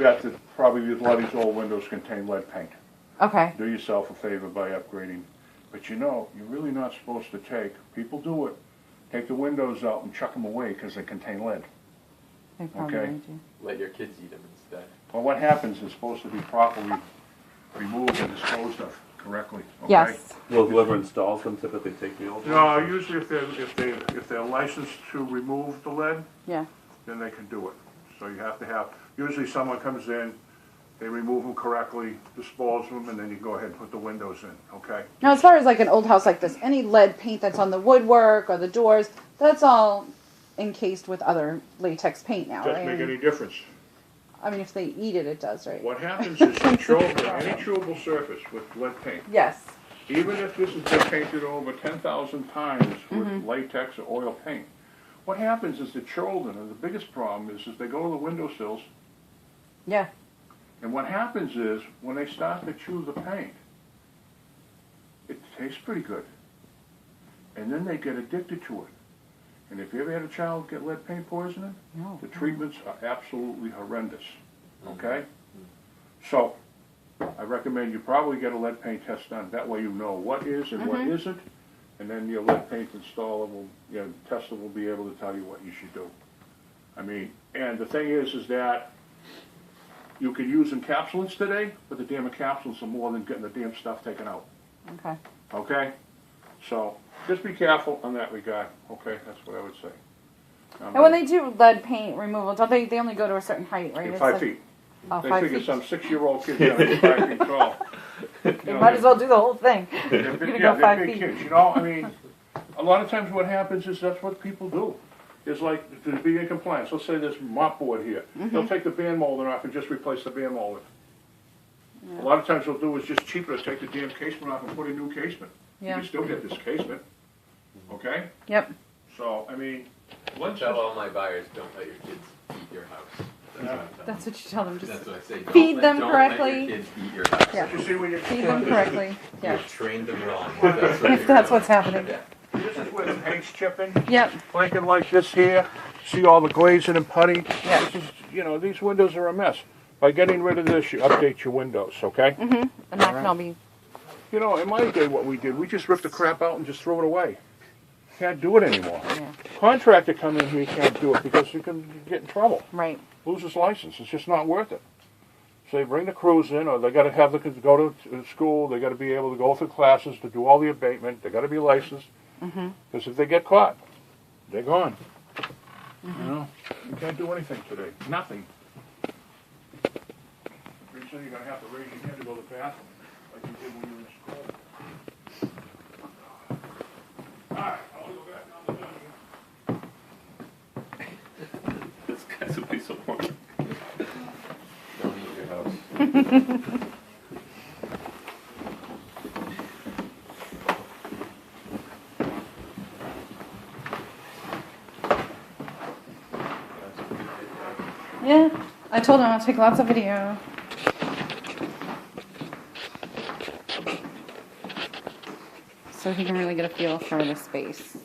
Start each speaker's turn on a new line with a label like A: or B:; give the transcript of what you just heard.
A: bet that probably a lot of these old windows contain lead paint.
B: Okay.
A: Do yourself a favor by upgrading. But you know, you're really not supposed to people do it, take the windows out and chuck them away because they contain lead.
B: They probably
A: Okay.
B: do.
C: Let your kids eat them instead.
A: Well, what happens is supposed to be properly removed and disposed of correctly, okay?
B: Yes.
D: Will whoever installs them typically take the old
A: No,
D: ones?
A: usually if they're licensed to remove the lead,
B: Yeah.
A: then they can do it. So you have to have, usually someone comes in, they remove them correctly, dispose of them, and then you go ahead and put the windows in, okay?
B: Now, as far as like an old house like this, any lead paint that's on the woodwork or the doors, that's all encased with other latex paint now,
A: Doesn't
B: right?
A: make any difference.
B: I mean, if they eat it, it does, right?
A: What happens is any chewable surface with lead paint,
B: Yes.
A: even if this has been painted over 10,000 times with latex or oil paint, what happens is the children, and the biggest problem is they go to the windowsills,
B: Yeah.
A: and what happens is when they start to chew the paint, it tastes pretty good. And then they get addicted to it. And if you ever had a child get lead paint poisoning,
B: No.
A: the treatments are absolutely horrendous, okay? So, I recommend you probably get a lead paint test done. That way you know what is and what isn't, and then your lead paint installer will, tester will be able to tell you what you should do. I mean, and the thing is that you can use encapsulants today, but the damn encapsulants are more than getting the damn stuff taken out,
B: Okay.
A: okay? So, just be careful on that regard, okay? That's what I would say.
B: And when they do lead paint removal, don't they only go to a certain height, right?
A: Get
B: It's
A: 5
B: like-
A: feet.
B: Oh,
A: They
B: 5
A: figure
B: feet.
A: some 6-year-old kid's gonna be 5 feet tall.
B: They might as well do the whole thing.
A: They're
B: You're
A: big,
B: gonna
A: yeah,
B: go
A: they're
B: 5
A: big
B: feet.
A: kids, you know, I mean, a lot of times what happens is that's what people do. It's like, to be in compliance, let's say there's mop board here. They'll take the band molding off and just replace the band molding. A lot of times they'll do is just cheaper to take the damn casement off and put a new casement. You
B: Yeah.
A: can still get this casement, okay?
B: Yep.
A: So, I mean, let's
C: Tell
A: just,
C: all my buyers, don't let your kids eat your house. That's what I tell them.
B: That's what you tell them. Just
C: That's what I say. Don't
B: feed
C: let-
B: them
C: don't
B: correctly.
C: Let your kids eat your house.
B: Yeah.
A: you see when you.
B: feed them correctly. Yeah.
C: You've trained them wrong. That's what
B: If
C: you're
B: that's
C: doing.
B: what's happening.
C: Yeah.
A: This is where the paint's chipping.
B: Yep.
A: Blanking like this here, see all the glazing and putty?
B: Yeah.
A: This is, these windows are a mess. By getting rid of this, you update your windows, okay?
B: And that can all be.
A: In my day, what we did, we just ripped the crap out and just threw it away. Can't do it anymore.
B: Yeah.
A: Contractor come in here, can't do it because you can get in trouble.
B: Right.
A: Lose his license. It's just not worth it. So they bring the crews in, or they got to have the kids go to school. They got to be able to go through classes to do all the abatement. They got to be licensed. Because if they get caught, they're gone. You can't do anything today. Nothing. Pretty soon you're gonna have to raise your hand to go to the bathroom, like you did when you were in school. All right, I'll go back down the dungeon.
D: This guy's a piece of work.
C: Don't eat your house.
B: Yeah. I told him I'll take lots of video. So he can really get a feel for the space.